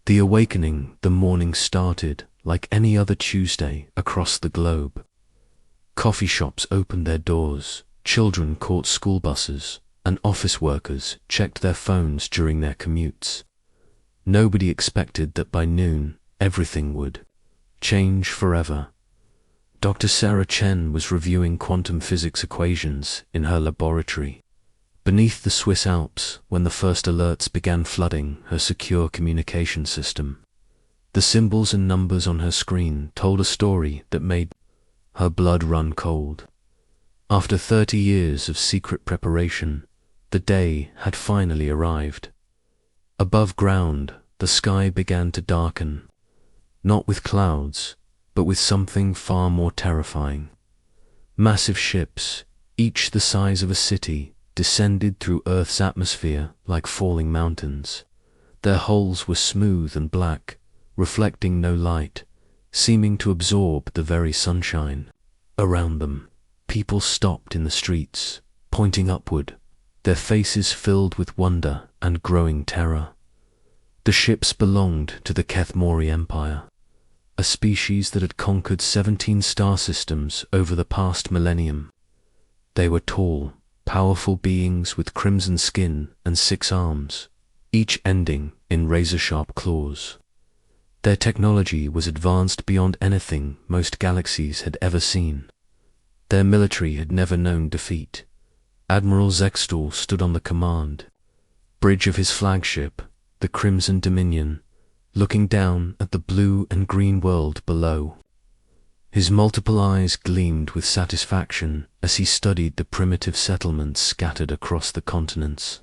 The awakening, the morning started like any other Tuesday across the globe. Coffee shops opened their doors, children caught school buses, and office workers checked their phones during their commutes. Nobody expected that by noon, everything would change forever. Dr. Sarah Chen was reviewing quantum physics equations in her laboratory beneath the Swiss Alps when the first alerts began flooding her secure communication system. The symbols and numbers on her screen told a story that made her blood run cold. After 30 years of secret preparation, the day had finally arrived. Above ground, the sky began to darken, not with clouds, but with something far more terrifying. Massive ships, each the size of a city, descended through Earth's atmosphere like falling mountains. Their hulls were smooth and black, reflecting no light, seeming to absorb the very sunshine. Around them, people stopped in the streets, pointing upward, their faces filled with wonder and growing terror. The ships belonged to the Kethmori Empire, a species that had conquered 17 star systems over the past millennium. They were tall, powerful beings with crimson skin and 6 arms, each ending in razor-sharp claws. Their technology was advanced beyond anything most galaxies had ever seen. Their military had never known defeat. Admiral Zextal stood on the command bridge of his flagship, the Crimson Dominion, looking down at the blue and green world below. His multiple eyes gleamed with satisfaction as he studied the primitive settlements scattered across the continents.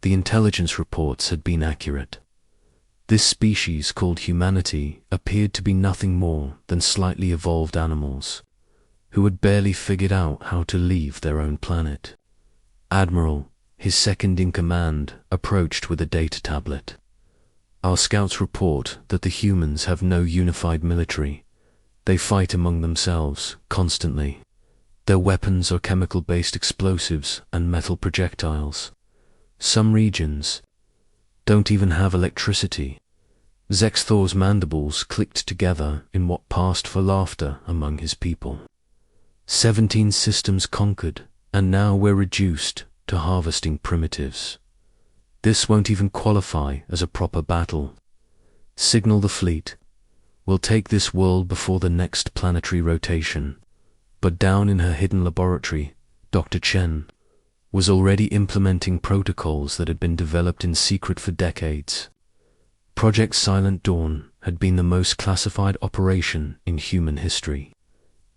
The intelligence reports had been accurate. This species called humanity appeared to be nothing more than slightly evolved animals who had barely figured out how to leave their own planet. Admiral, his second-in-command, approached with a data tablet. Our scouts report that the humans have no unified military. They fight among themselves, constantly. Their weapons are chemical-based explosives and metal projectiles. Some regions don't even have electricity. Zexthor's mandibles clicked together in what passed for laughter among his people. 17 systems conquered, and now we're reduced to harvesting primitives. This won't even qualify as a proper battle. Signal the fleet. We'll take this world before the next planetary rotation. But down in her hidden laboratory, Dr. Chen was already implementing protocols that had been developed in secret for decades. Project Silent Dawn had been the most classified operation in human history,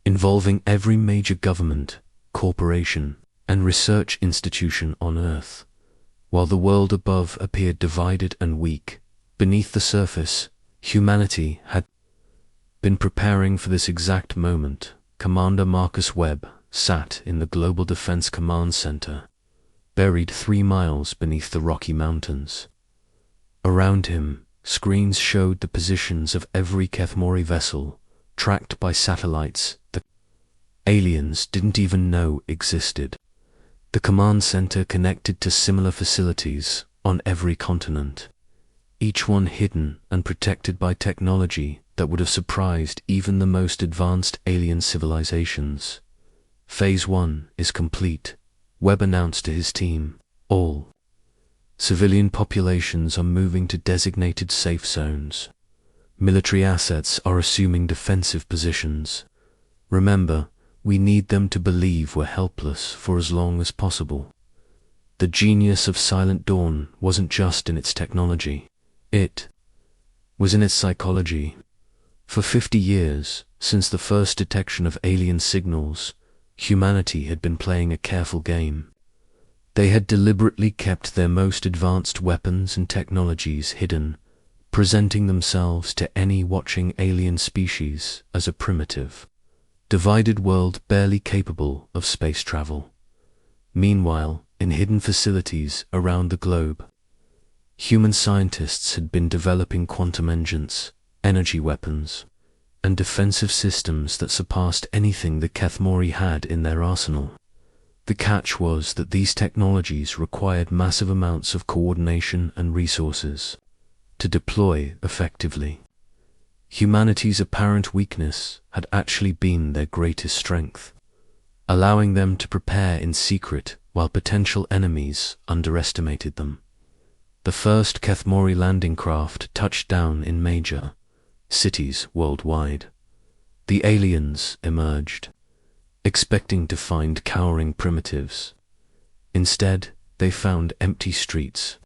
involving every major government, corporation, and research institution on Earth. While the world above appeared divided and weak, beneath the surface, humanity had been preparing for this exact moment. Commander Marcus Webb sat in the Global Defense Command Center, buried 3 miles beneath the Rocky Mountains. Around him, screens showed the positions of every Kethmori vessel, tracked by satellites the aliens didn't even know existed. The command center connected to similar facilities on every continent, each one hidden and protected by technology that would have surprised even the most advanced alien civilizations. Phase 1 is complete, Webb announced to his team. All civilian populations are moving to designated safe zones. Military assets are assuming defensive positions. Remember, we need them to believe we're helpless for as long as possible. The genius of Silent Dawn wasn't just in its technology. It was in its psychology. For 50 years, since the first detection of alien signals, humanity had been playing a careful game. They had deliberately kept their most advanced weapons and technologies hidden, presenting themselves to any watching alien species as a primitive, divided world barely capable of space travel. Meanwhile, in hidden facilities around the globe, human scientists had been developing quantum engines, energy weapons, and defensive systems that surpassed anything the Kethmori had in their arsenal. The catch was that these technologies required massive amounts of coordination and resources. to deploy effectively. Humanity's apparent weakness had actually been their greatest strength, allowing them to prepare in secret while potential enemies underestimated them. The first Kethmori landing craft touched down in major cities worldwide. The aliens emerged, expecting to find cowering primitives. Instead, they found empty streets.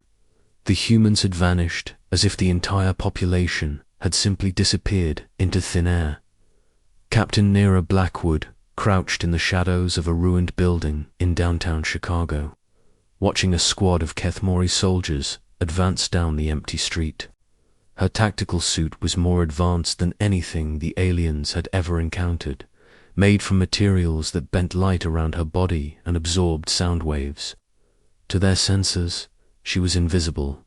The humans had vanished as if the entire population had simply disappeared into thin air. Captain Nera Blackwood crouched in the shadows of a ruined building in downtown Chicago, watching a squad of Kethmori soldiers advance down the empty street. Her tactical suit was more advanced than anything the aliens had ever encountered, made from materials that bent light around her body and absorbed sound waves. To their senses, she was invisible.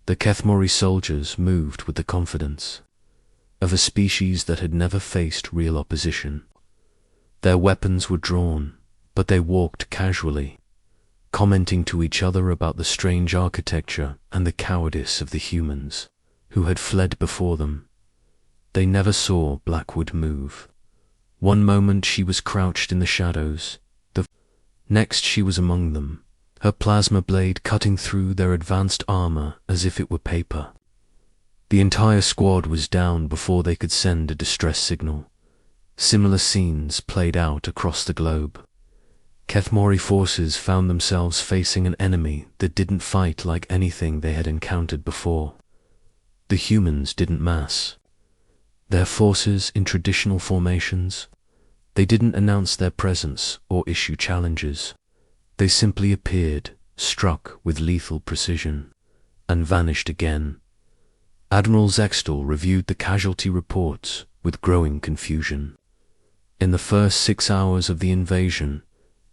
The Kethmori soldiers moved with the confidence of a species that had never faced real opposition. Their weapons were drawn, but they walked casually, commenting to each other about the strange architecture and the cowardice of the humans who had fled before them. They never saw Blackwood move. One moment she was crouched in the shadows, the next she was among them, her plasma blade cutting through their advanced armor as if it were paper. The entire squad was down before they could send a distress signal. Similar scenes played out across the globe. Kethmori forces found themselves facing an enemy that didn't fight like anything they had encountered before. The humans didn't mass their forces in traditional formations. They didn't announce their presence or issue challenges. They simply appeared, struck with lethal precision, and vanished again. Admiral Zextal reviewed the casualty reports with growing confusion. In the first 6 hours of the invasion,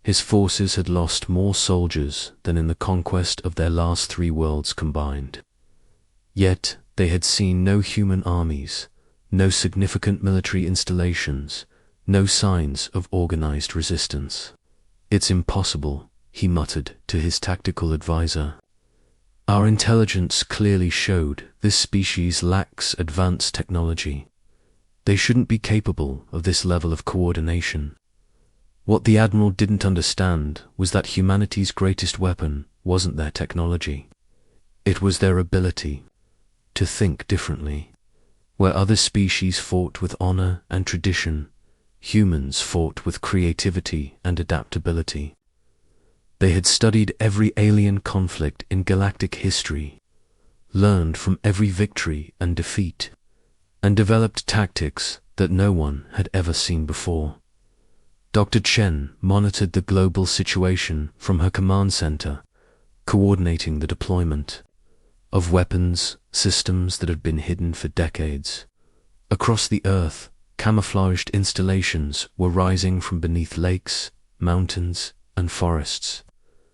his forces had lost more soldiers than in the conquest of their last 3 worlds combined. Yet they had seen no human armies, no significant military installations, no signs of organized resistance. "It's impossible," he muttered to his tactical advisor. "Our intelligence clearly showed this species lacks advanced technology. They shouldn't be capable of this level of coordination." What the Admiral didn't understand was that humanity's greatest weapon wasn't their technology. It was their ability to think differently. Where other species fought with honor and tradition, humans fought with creativity and adaptability. They had studied every alien conflict in galactic history, learned from every victory and defeat, and developed tactics that no one had ever seen before. Dr. Chen monitored the global situation from her command center, coordinating the deployment of weapons, systems that had been hidden for decades. Across the Earth, camouflaged installations were rising from beneath lakes, mountains, and forests.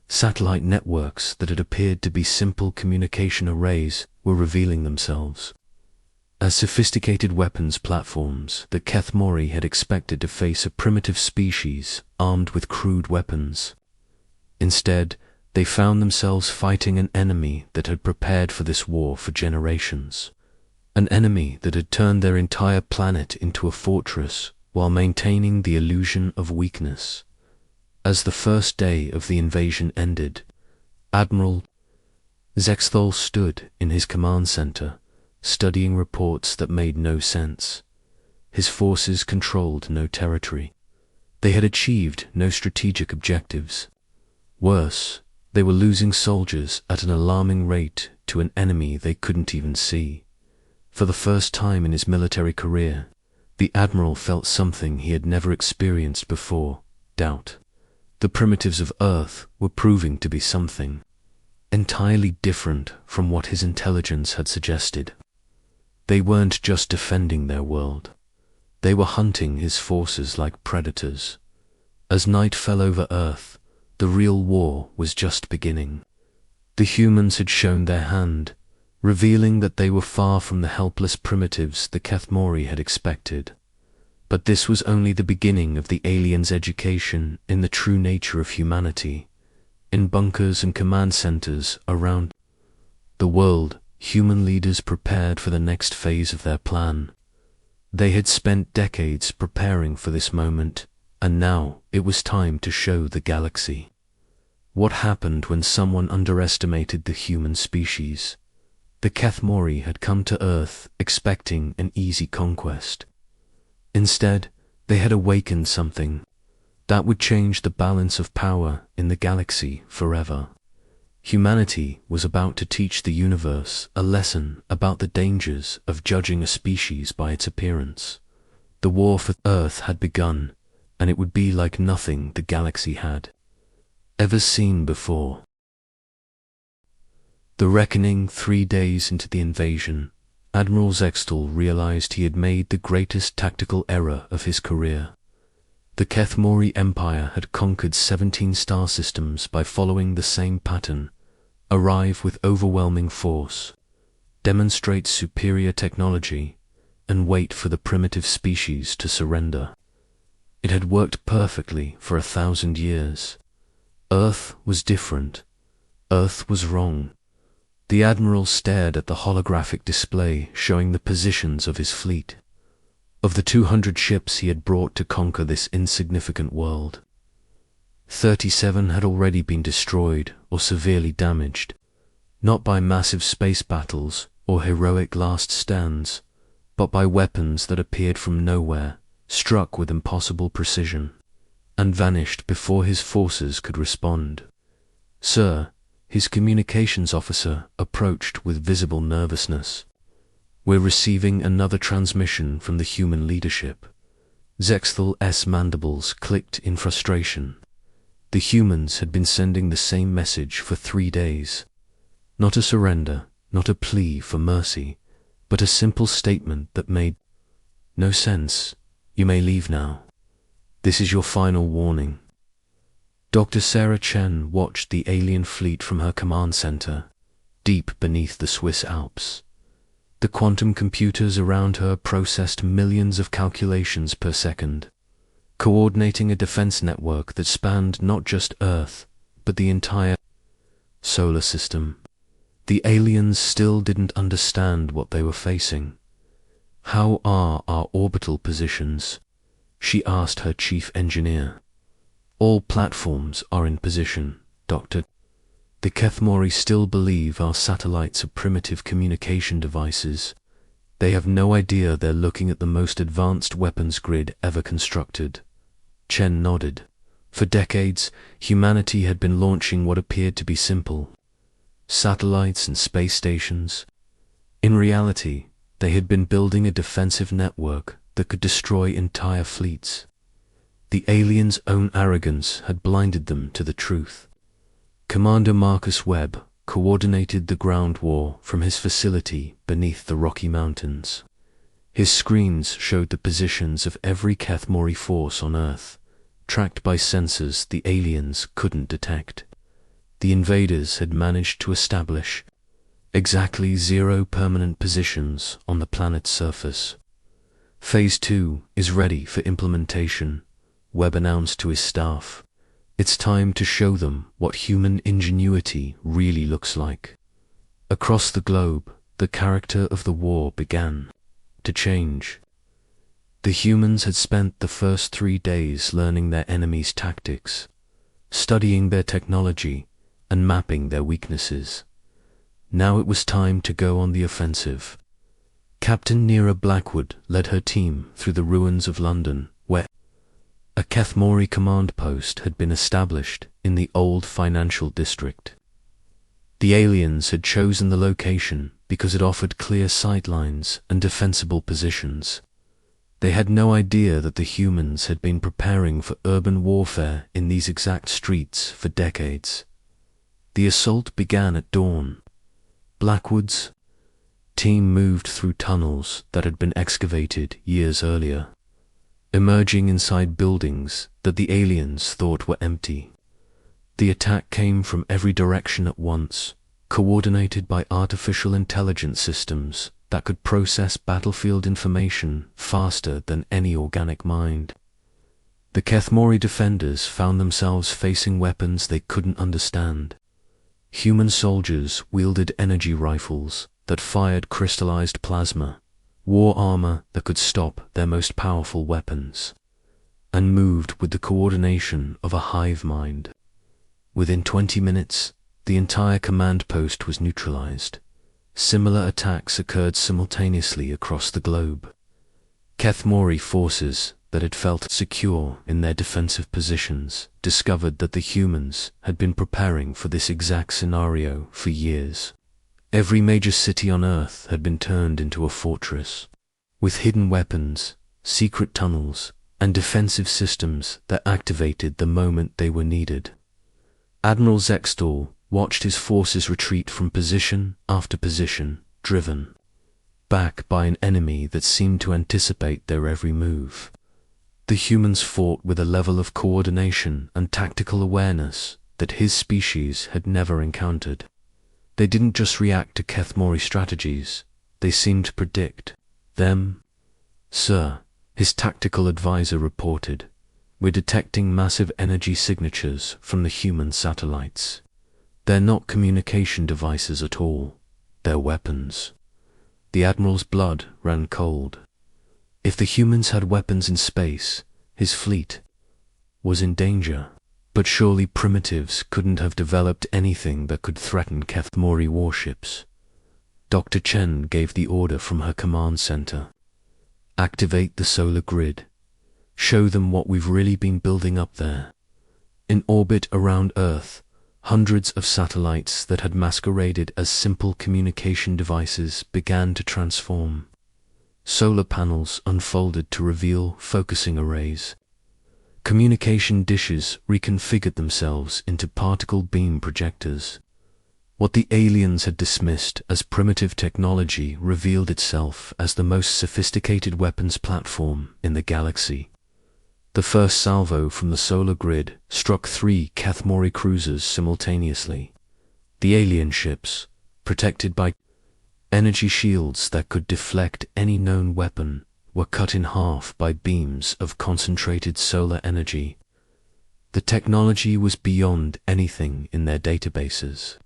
Satellite networks that had appeared to be simple communication arrays were revealing themselves as sophisticated weapons platforms that Kethmori had expected to face a primitive species armed with crude weapons. Instead, they found themselves fighting an enemy that had prepared for this war for generations. An enemy that had turned their entire planet into a fortress while maintaining the illusion of weakness. As the first day of the invasion ended, Admiral Zexthal stood in his command center, studying reports that made no sense. His forces controlled no territory. They had achieved no strategic objectives. Worse, they were losing soldiers at an alarming rate to an enemy they couldn't even see. For the first time in his military career, the Admiral felt something he had never experienced before: doubt. The primitives of Earth were proving to be something entirely different from what his intelligence had suggested. They weren't just defending their world. They were hunting his forces like predators. As night fell over Earth, the real war was just beginning. The humans had shown their hand, revealing that they were far from the helpless primitives the Kethmori had expected. But this was only the beginning of the aliens' education in the true nature of humanity. In bunkers and command centers around the world, human leaders prepared for the next phase of their plan. They had spent decades preparing for this moment, and now it was time to show the galaxy. What happened when someone underestimated the human species? The Kethmori had come to Earth expecting an easy conquest. Instead, they had awakened something that would change the balance of power in the galaxy forever. Humanity was about to teach the universe a lesson about the dangers of judging a species by its appearance. The war for Earth had begun, and it would be like nothing the galaxy had ever seen before. The reckoning 3 days into the invasion, Admiral Zextal realized he had made the greatest tactical error of his career. The Kethmori Empire had conquered 17 star systems by following the same pattern: arrive with overwhelming force, demonstrate superior technology, and wait for the primitive species to surrender. It had worked perfectly for 1,000 years. Earth was different. Earth was wrong. The Admiral stared at the holographic display showing the positions of his fleet. Of the 200 ships he had brought to conquer this insignificant world, 37 had already been destroyed or severely damaged, not by massive space battles or heroic last stands, but by weapons that appeared from nowhere, struck with impossible precision, and vanished before his forces could respond. "Sir," his communications officer approached with visible nervousness. "We're receiving another transmission from the human leadership." Zextal's mandibles clicked in frustration. The humans had been sending the same message for 3 days. Not a surrender, not a plea for mercy, but a simple statement that made no sense. "You may leave now. This is your final warning." Dr. Sarah Chen watched the alien fleet from her command center, deep beneath the Swiss Alps. The quantum computers around her processed millions of calculations per second, coordinating a defense network that spanned not just Earth, but the entire solar system. The aliens still didn't understand what they were facing. "How are our orbital positions?" she asked her chief engineer. "All platforms are in position, Doctor. The Kethmori still believe our satellites are primitive communication devices. They have no idea they're looking at the most advanced weapons grid ever constructed." Chen nodded. For decades, humanity had been launching what appeared to be simple satellites and space stations. In reality, they had been building a defensive network that could destroy entire fleets. The aliens' own arrogance had blinded them to the truth. Commander Marcus Webb coordinated the ground war from his facility beneath the Rocky Mountains. His screens showed the positions of every Kethmori force on Earth, tracked by sensors the aliens couldn't detect. The invaders had managed to establish exactly 0 permanent positions on the planet's surface. "Phase 2 is ready for implementation," Webb announced to his staff. "It's time to show them what human ingenuity really looks like." Across the globe, the character of the war began to change. The humans had spent the first 3 days learning their enemies' tactics, studying their technology, and mapping their weaknesses. Now it was time to go on the offensive. Captain Nera Blackwood led her team through the ruins of London, where a Kethmori command post had been established in the old financial district. The aliens had chosen the location because it offered clear sightlines and defensible positions. They had no idea that the humans had been preparing for urban warfare in these exact streets for decades. The assault began at dawn. Blackwood's team moved through tunnels that had been excavated years earlier, emerging inside buildings that the aliens thought were empty. The attack came from every direction at once, coordinated by artificial intelligence systems that could process battlefield information faster than any organic mind. The Kethmori defenders found themselves facing weapons they couldn't understand. Human soldiers wielded energy rifles that fired crystallized plasma, wore armor that could stop their most powerful weapons, and moved with the coordination of a hive mind. Within 20 minutes, the entire command post was neutralized. Similar attacks occurred simultaneously across the globe. Kethmori forces that had felt secure in their defensive positions discovered that the humans had been preparing for this exact scenario for years. Every major city on Earth had been turned into a fortress, with hidden weapons, secret tunnels, and defensive systems that activated the moment they were needed. Admiral Zextal watched his forces retreat from position after position, driven back by an enemy that seemed to anticipate their every move. The humans fought with a level of coordination and tactical awareness that his species had never encountered. They didn't just react to Kethmori strategies, they seemed to predict them. "Sir," his tactical advisor reported, "we're detecting massive energy signatures from the human satellites. They're not communication devices at all, they're weapons." The Admiral's blood ran cold. If the humans had weapons in space, his fleet was in danger. But surely primitives couldn't have developed anything that could threaten Kethmori warships. Dr. Chen gave the order from her command center. "Activate the solar grid. Show them what we've really been building up there." In orbit around Earth, hundreds of satellites that had masqueraded as simple communication devices began to transform. Solar panels unfolded to reveal focusing arrays. Communication dishes reconfigured themselves into particle beam projectors. What the aliens had dismissed as primitive technology revealed itself as the most sophisticated weapons platform in the galaxy. The first salvo from the solar grid struck 3 Kethmori cruisers simultaneously. The alien ships, protected by energy shields that could deflect any known weapon, were cut in half by beams of concentrated solar energy. The technology was beyond anything in their databases.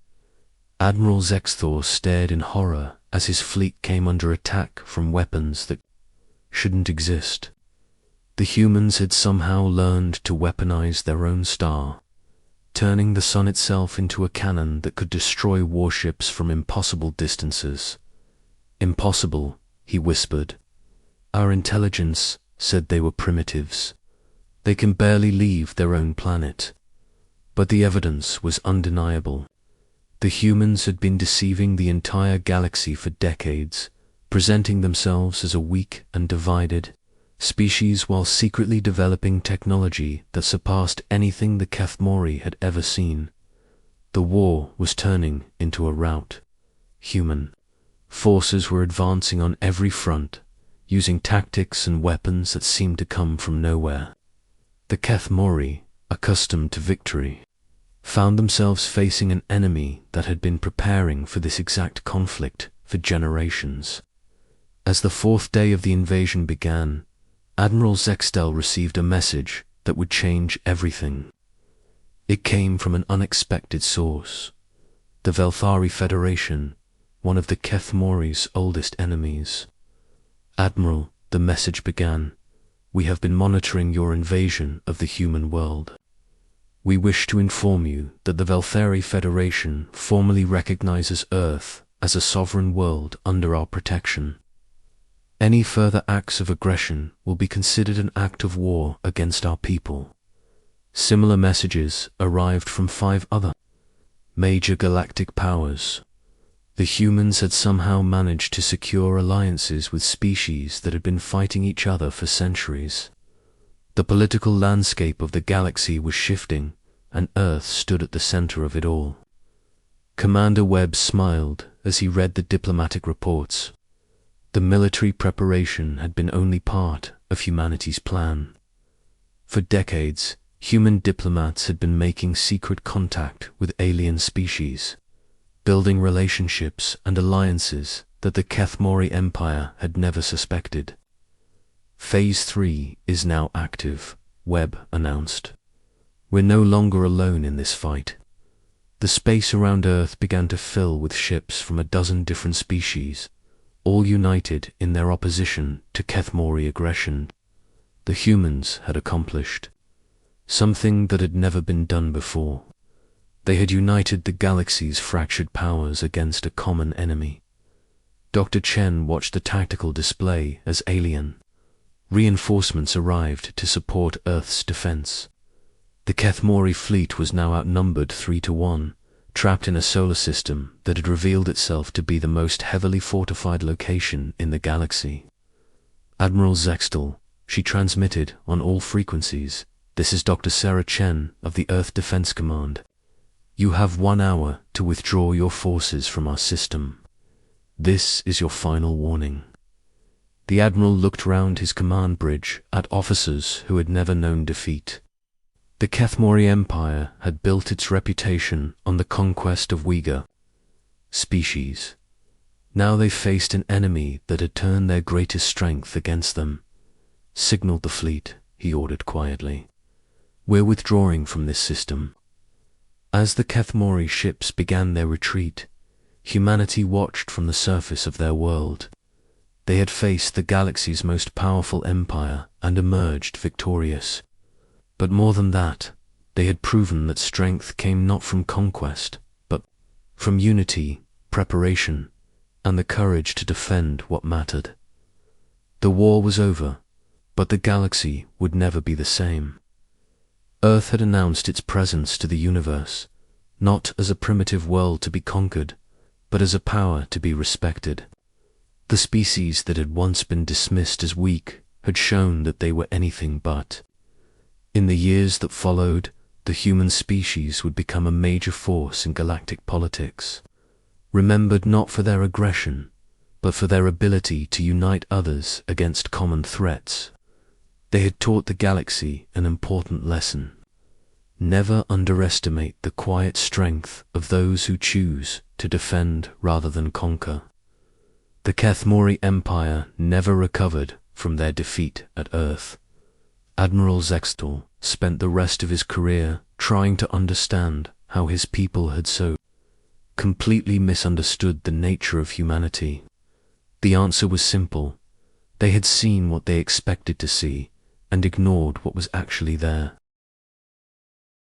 Admiral Zexthor stared in horror as his fleet came under attack from weapons that shouldn't exist. The humans had somehow learned to weaponize their own star, turning the sun itself into a cannon that could destroy warships from impossible distances. "Impossible," he whispered. "Our intelligence said they were primitives. They can barely leave their own planet." But the evidence was undeniable. The humans had been deceiving the entire galaxy for decades, presenting themselves as a weak and divided species while secretly developing technology that surpassed anything the Kethmori had ever seen. The war was turning into a rout. Human forces were advancing on every front, using tactics and weapons that seemed to come from nowhere. The Kethmori, accustomed to victory, found themselves facing an enemy that had been preparing for this exact conflict for generations. As the 4th day of the invasion began, Admiral Zextel received a message that would change everything. It came from an unexpected source. The Velthari Federation, one of the Kethmori's oldest enemies. "Admiral," the message began, "we have been monitoring your invasion of the human world. We wish to inform you that the Velthari Federation formally recognizes Earth as a sovereign world under our protection. Any further acts of aggression will be considered an act of war against our people." Similar messages arrived from 5 other major galactic powers. The humans had somehow managed to secure alliances with species that had been fighting each other for centuries. The political landscape of the galaxy was shifting, and Earth stood at the center of it all. Commander Webb smiled as he read the diplomatic reports. The military preparation had been only part of humanity's plan. For decades, human diplomats had been making secret contact with alien species, building relationships and alliances that the Kethmori Empire had never suspected. "Phase 3 is now active," Webb announced. "We're no longer alone in this fight. The space around Earth began to fill with ships from a dozen different species, all united in their opposition to Kethmori aggression. The humans had accomplished something that had never been done before. They had united the galaxy's fractured powers against a common enemy. Dr. Chen watched the tactical display as alien reinforcements arrived to support Earth's defense. The Kethmori fleet was now outnumbered 3-1, trapped in a solar system that had revealed itself to be the most heavily fortified location in the galaxy. Admiral Zextal, she transmitted on all frequencies, "This is Dr. Sarah Chen of the Earth Defense Command. You have 1 hour to withdraw your forces from our system. This is your final warning." The Admiral looked round his command bridge at officers who had never known defeat. The Kethmori Empire had built its reputation on the conquest of Uyghur species. Now they faced an enemy that had turned their greatest strength against them. "Signal the fleet," he ordered quietly. "We're withdrawing from this system." As the Kethmori ships began their retreat, humanity watched from the surface of their world. They had faced the galaxy's most powerful empire and emerged victorious. But more than that, they had proven that strength came not from conquest, but from unity, preparation, and the courage to defend what mattered. The war was over, but the galaxy would never be the same. Earth had announced its presence to the universe, not as a primitive world to be conquered, but as a power to be respected. The species that had once been dismissed as weak had shown that they were anything but. In the years that followed, the human species would become a major force in galactic politics, remembered not for their aggression, but for their ability to unite others against common threats. They had taught the galaxy an important lesson. Never underestimate the quiet strength of those who choose to defend rather than conquer. The Kethmori Empire never recovered from their defeat at Earth. Admiral Zextal spent the rest of his career trying to understand how his people had so completely misunderstood the nature of humanity. The answer was simple. They had seen what they expected to see and ignored what was actually there.